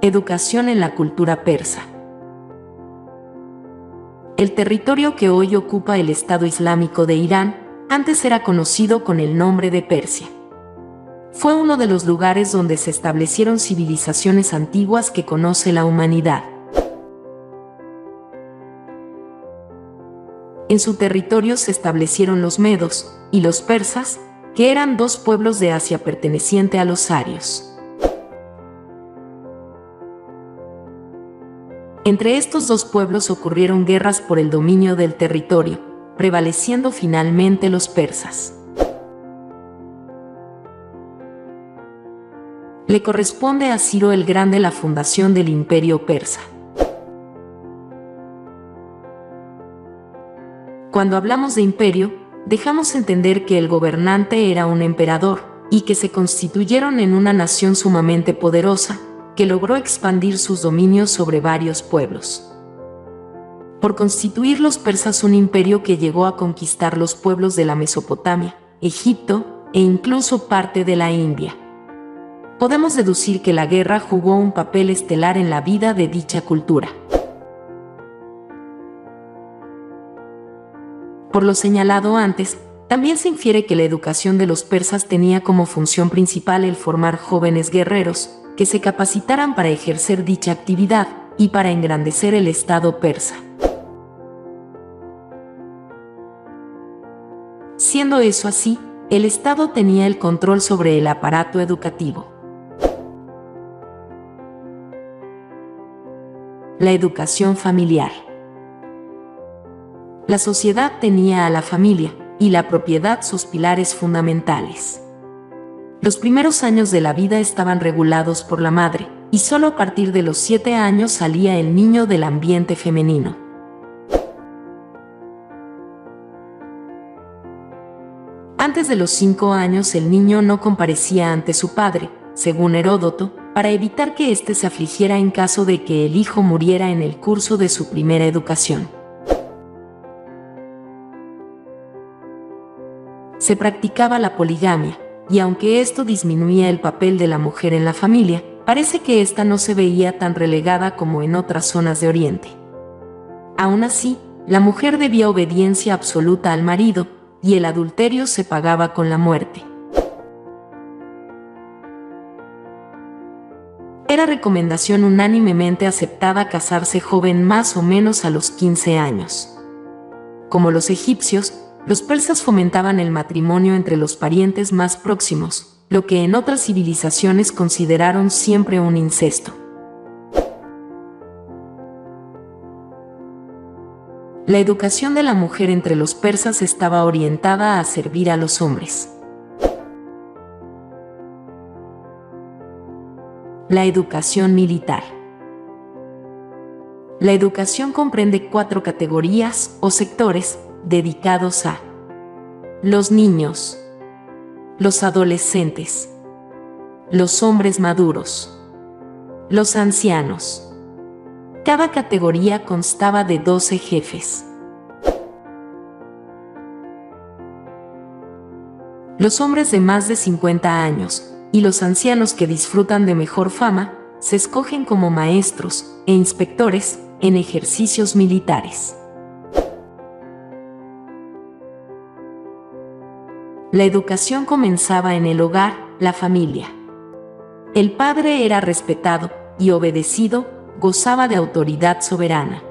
Educación en la cultura persa. El territorio que hoy ocupa el Estado Islámico de Irán antes era conocido con el nombre de Persia. Fue uno de los lugares donde se establecieron civilizaciones antiguas que conoce la humanidad. En su territorio se establecieron los medos y los persas, que eran dos pueblos de Asia perteneciente a los arios. Entre estos dos pueblos ocurrieron guerras por el dominio del territorio, prevaleciendo finalmente los persas. Le corresponde a Ciro el Grande la fundación del Imperio Persa. Cuando hablamos de imperio, dejamos entender que el gobernante era un emperador, y que se constituyeron en una nación sumamente poderosa, que logró expandir sus dominios sobre varios pueblos. Por constituir los persas un imperio que llegó a conquistar los pueblos de la Mesopotamia, Egipto e incluso parte de la India. Podemos deducir que la guerra jugó un papel estelar en la vida de dicha cultura. Por lo señalado antes, también se infiere que la educación de los persas tenía como función principal el formar jóvenes guerreros, que se capacitaran para ejercer dicha actividad y para engrandecer el Estado persa. Siendo eso así, el Estado tenía el control sobre el aparato educativo. La educación familiar. La sociedad tenía a la familia y la propiedad sus pilares fundamentales. Los primeros años de la vida estaban regulados por la madre, y solo a partir de los 7 años salía el niño del ambiente femenino. Antes de los 5 años el niño no comparecía ante su padre, según Heródoto, para evitar que éste se afligiera en caso de que el hijo muriera en el curso de su primera educación. Se practicaba la poligamia, y aunque esto disminuía el papel de la mujer en la familia, parece que ésta no se veía tan relegada como en otras zonas de Oriente. Aún así, la mujer debía obediencia absoluta al marido, y el adulterio se pagaba con la muerte. Era recomendación unánimemente aceptada casarse joven más o menos a los 15 años. Como los egipcios, los persas fomentaban el matrimonio entre los parientes más próximos, lo que en otras civilizaciones consideraron siempre un incesto. La educación de la mujer entre los persas estaba orientada a servir a los hombres. La educación militar. La educación comprende 4 categorías o sectores dedicados a los niños, los adolescentes, los hombres maduros, los ancianos. Cada categoría constaba de 12 jefes. Los hombres de más de 50 años y los ancianos que disfrutan de mejor fama se escogen como maestros e inspectores en ejercicios militares. La educación comenzaba en el hogar, la familia. El padre era respetado y obedecido, gozaba de autoridad soberana.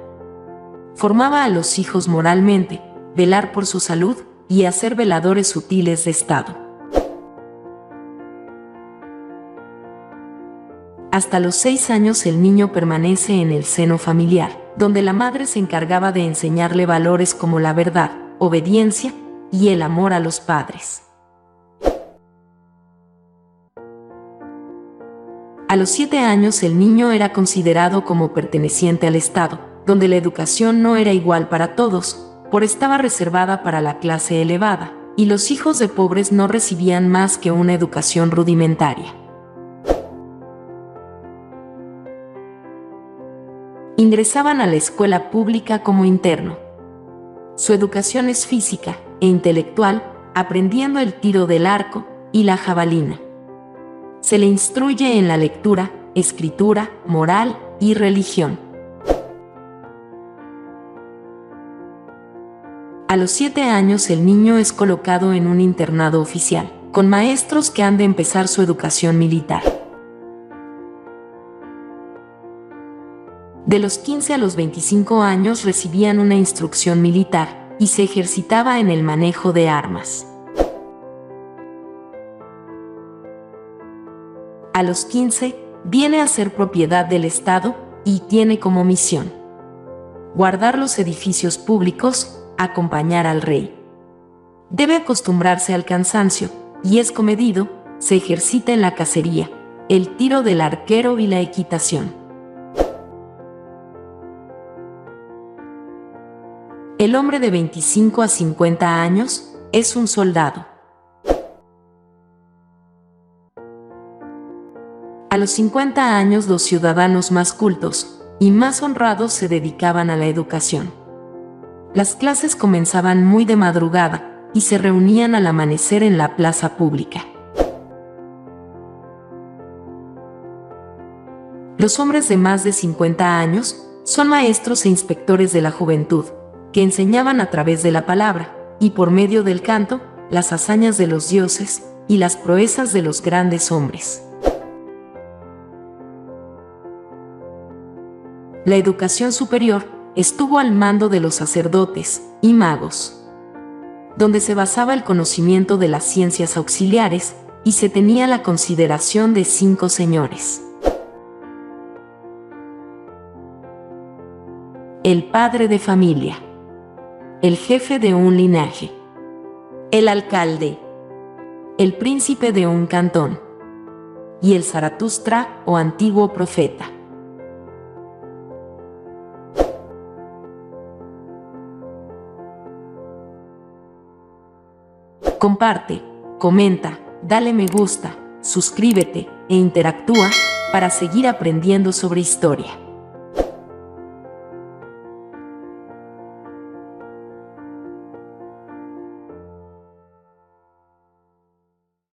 Formaba a los hijos moralmente, velar por su salud y hacer veladores sutiles de Estado. Hasta los 6 años el niño permanece en el seno familiar, donde la madre se encargaba de enseñarle valores como la verdad, obediencia y el amor a los padres. A los 7 años el niño era considerado como perteneciente al Estado, donde la educación no era igual para todos, estaba reservada para la clase elevada, y los hijos de pobres no recibían más que una educación rudimentaria. Ingresaban a la escuela pública como interno. Su educación es física e intelectual, aprendiendo el tiro del arco y la jabalina. Se le instruye en la lectura, escritura, moral y religión. A los 7 años el niño es colocado en un internado oficial, con maestros que han de empezar su educación militar. De los 15 a los 25 años recibían una instrucción militar y se ejercitaba en el manejo de armas. A los 15 viene a ser propiedad del Estado y tiene como misión guardar los edificios públicos, acompañar al rey. Debe acostumbrarse al cansancio y es comedido, se ejercita en la cacería, el tiro del arquero y la equitación. El hombre de 25 a 50 años es un soldado. A los 50 años los ciudadanos más cultos y más honrados se dedicaban a la educación. Las clases comenzaban muy de madrugada y se reunían al amanecer en la plaza pública. Los hombres de más de 50 años son maestros e inspectores de la juventud, que enseñaban a través de la palabra y por medio del canto las hazañas de los dioses y las proezas de los grandes hombres. La educación superior estuvo al mando de los sacerdotes y magos, donde se basaba el conocimiento de las ciencias auxiliares y se tenía la consideración de 5 señores. El padre de familia, el jefe de un linaje, el alcalde, el príncipe de un cantón y el Zaratustra o antiguo profeta. Comparte, comenta, dale me gusta, suscríbete e interactúa para seguir aprendiendo sobre historia.